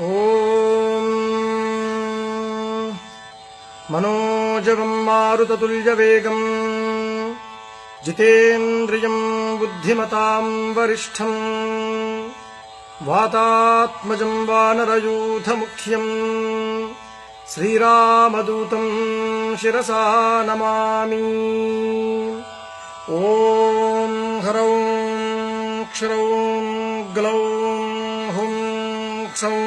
ఓం మనోజవం మారుతతుల్యవేగం జితేంద్రియం బుద్ధిమతాం వరిష్ఠం వాతాత్మజం వానరయూథముఖ్యం శ్రీరామదూతం శిరసా నమామి. ఓం హ్రౌం క్షరౌం గ్లౌం హుం క్షౌం.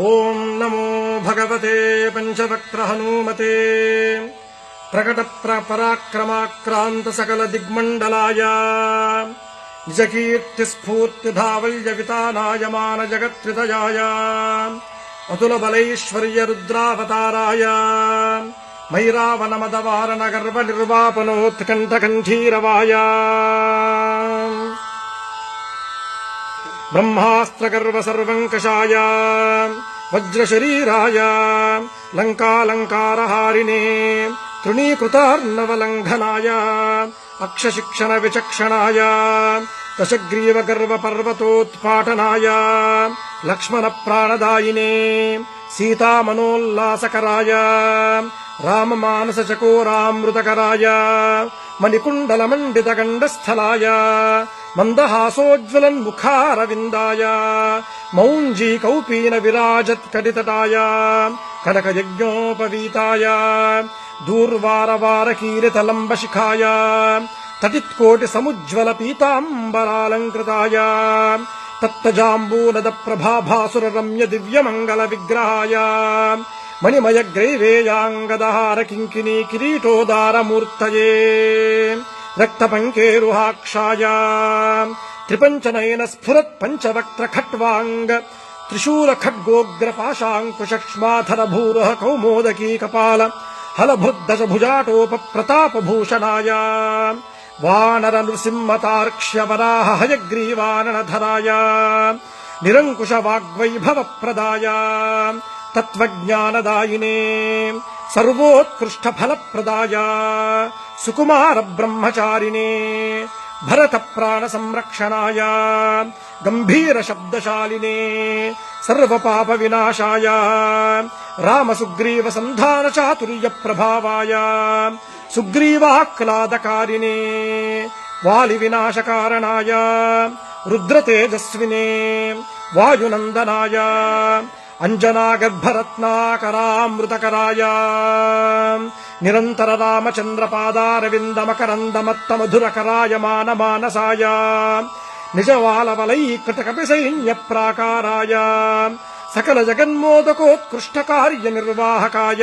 ఓం నమో భగవతే పంచవక్త్ర హనుమతే ప్రకట పరాక్రమాక్రాంత సకల దిగ్మండలాయ నిజకీర్తి స్ఫూర్తి ధావల్య వితానాయ మాన జగత్రితయాయ అతుల బలైశ్వర్య రుద్రావతారాయ మైరావణ మదవారణ గర్వ నిర్వాపనోత్కంఠకంఠీరవాయ బ్రహ్మాస్త్ర గర్వ సర్వంకషాయ వజ్రశరీరాయ లంకాలంకారహారిణే తృణీకృతార్ణవలంఘనాయ అక్షశిక్షణ విచక్షణాయ దశగ్రీవ గర్వ పర్వతోత్పాటనాయ లక్ష్మణ ప్రాణదాయినే సీతామనోల్లాసకరాయ రామమానస చకోరామృతకరాయ మణికుండలమండిత గండస్థలాయ మందహాసోజ్వలన్ముఖారవిందాయ మౌంజీ కౌపీన విరాజత్కటితటాయ కనకయజ్ఞోపవీతాయ దూర్వారవారకీరితలంబశిఖాయ తటిత్కోటి సముజ్వల పీతాంబరాలంకృతాయ తప్తజాంబూనద ప్రభాభాసుర రమ్య దివ్యమంగళ విగ్రహాయ మణిమయ గ్రైవేయాంగదహార కింకినీ కిరీటోదారమూర్తయే రక్తపంకేరుహాక్షాయ త్రిపంచనయన స్ఫురత్ పంచవక్త్ర ఖట్వాంగ త్రిశూల ఖడ్గోగ్ర పాశాంకుశక్ష్మాధర భూరః కౌమోదకీ కపాల హలభృద్దశ భుజాటోప ప్రతాపభూషణాయ వానర నృసింహతార్క్ష్య వరాహ హయగ్రీవాననధరాయ నిరంకుశ వాగ్వైభవ ప్రదాయ తత్వజ్ఞానదాయినే సర్వోత్కృష్ట ఫలప్రదాయ సుకుమార బ్రహ్మచారిణే భరత ప్రాణ సంరక్షణాయ గంభీర శబ్దశాలినే సర్వపాప వినాశాయ రామ సుగ్రీవ సంధాన చాతుర్య ప్రభావాయ సుగ్రీవాహ్లాదకారిణే వాలి వినాశకారణాయ రుద్రతేజస్వినే వాయునందనాయ అంజనాగర్భరత్నాకరామృతకరాయ నిరంతర రామచంద్ర పాదారవిందమకరందమత్త మధురకరాయ మానమానసాయ నిజవాలవలైకృత కపి సైన్య ప్రాకారాయ సకల జగన్మోదకోత్కృష్ట కార్య నిర్వాహకాయ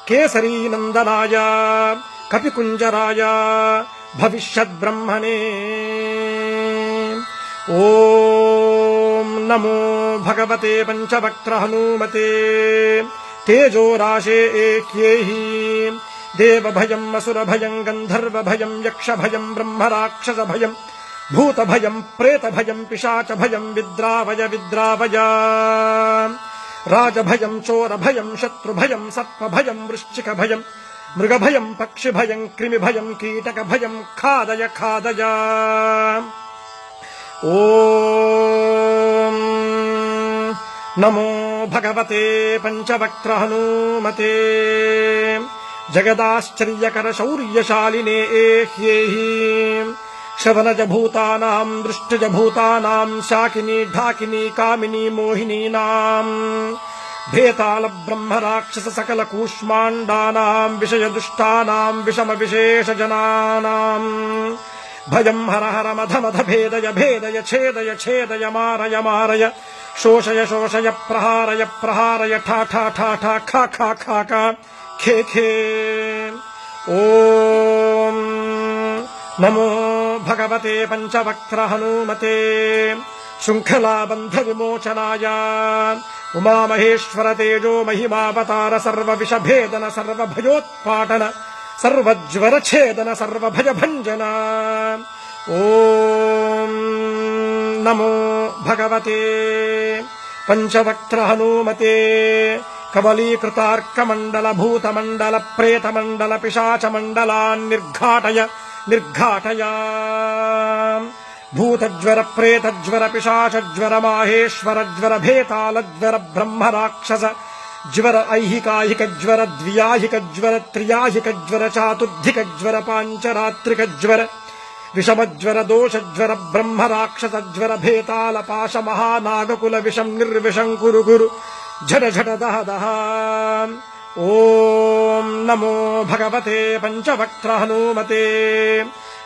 కేసరీనందనాయ కపికుంజరాయ భవిష్యద్బ్రహ్మణే. ఓం నమో భగవతే పంచవక్త్ర హనుమతే తేజోరాశే ఏక్యేహి దేవభయం అసురభయం గంధర్వభయం యక్షభయం బ్రహ్మరాక్షసభయం భూతభయం ప్రేతభయం పిశాచభయం విద్రావయ విద్రావయ రాజభయం చోరభయం శత్రుభయం సర్పభయం వృశ్చికభయం మృగభయం పక్షిభయం క్రిమిభయం కీటకభయం ఖాదయ ఖాదయ. ఓం నమో భగవతే పంచవక్త్ర హనుమతే జగదాశ్చర్యకర శౌర్యశాలినే ఏహ్యేహి శవనజ భూతానాం దృష్టజ భూతానాం శాకినీ ఢాకినీ కామినీ మోహినీనాం భేతాళ బ్రహ్మ రాక్షస సకల కూష్మాండానాం విషయ దుష్టానాం విషమ విశేష జనానాం భయం హర హర మధ మధ భేదయ భేదయ ఛేదయ ఛేదయ మారయ మారయ శోషయ శోషయ ప్రహారయ ప్రహారయ ఠా ఠా ఠా ఠా ఖా ఖా ఖా ఖా ఖే ఖే. ఓం నమో భగవతే పంచవక్త్ర హనుమతే శృంఖలాబంధ విమోచనాయ ఉమామహేశ్వర తేజో మహిమావతార సర్వ విషభేదన సర్వ భయోత్పాటన సర్వజ్వర ఛేదన సర్వభయ భంజన. ఓం నమో భగవతే పంచవక్త్ర హనుమతే కబలీకృతార్కమండల భూతమండల ప్రేతమండల పిశాచమండలాన్ నిర్ఘాటయ నిర్ఘాటయ. భూతజ్వర ప్రేతజ్వర పిశాచజ్వర మాహేశ్వర జ్వర భేతాళ జ్వర బ్రహ్మ రాక్షస జ్వర ఐహికాహిక జ్వర ద్వ్యాహిక జ్వర త్రియాహిక జ్వర చాతుర్ధిక జ్వర పాంచరాత్రిక జ్వర విషమజ్వర దోషజ్వర బ్రహ్మ రాక్షస జ్వర భేతాళ పాశ మహానాగకుల విషం నిర్విషం కురు గురు ఝట ఝట దహ దహ. ఓం నమో భగవతే పంచవక్త్ర హనుమతే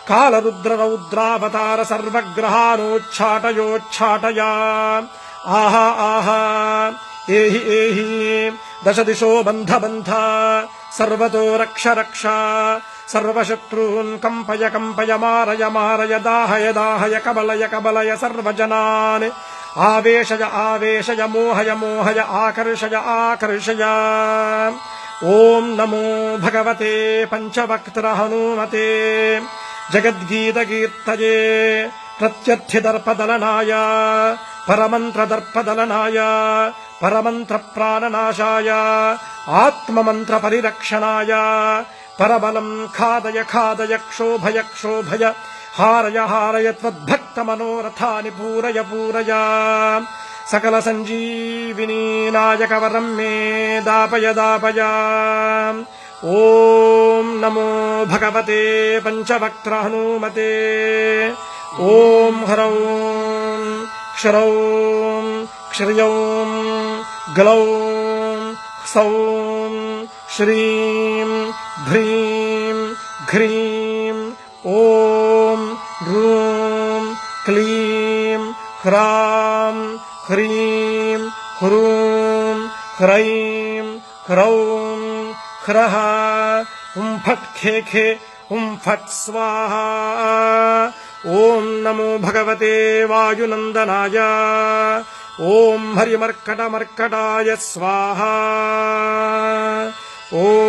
కాలరుద్ర రౌద్రావతార సర్వగ్రహానోచ్ఛాటయోచ్ఛాటయా. ఆహా ఆహా ఏహి ఏహి దశ దిశో బంధ బంధ సర్వతో రక్ష రక్ష సర్వశత్రూన్ కంపయ కంపయ మారయ మారయ దాహయ దాహయ కబలయ కబలయ సర్వజనాన్ ఆవేశయ ఆవేశయ మోహయ మోహయ ఆకర్షయ ఆకర్షయ. ఓం నమో భగవతే పంచవక్త్ర హనుమతే జగద్గీతకీర్తయే ప్రత్యర్థిదర్పదలనాయ పరమంత్రదర్పదలనాయ పరమంత్ర ప్రాణనాశాయ ఆత్మమంత్ర పరిరక్షణాయ పరబలం ఖాదయ ఖాదయ క్షోభయ క్షోభయ హారయ హారయ త్వద్భక్త మనోరథాని పూరయ పూరయ. సకల సంజీవినీ నాయక వరం మే దాపయ దాపయ. ఓం నమో భగవతే పంచవక్త్ర హనుమతే. ఓం హ్రౌం క్షరౌం క్షర్యౌం గ్లౌం సౌం శ్రీం భ్రీం ఘ్రీం ఓం రూం క్లీం హ్రాం హ్రీం హ్రూం హ్రైం హ్రౌం హ్రః హుం ఫట్ ఖే ఖే హుం ఫట్ స్వాహా. ఓం నమో భగవతే వాయునందనాయ. ఓం హరిమర్కట మర్కటాయ స్వాహా. ఓం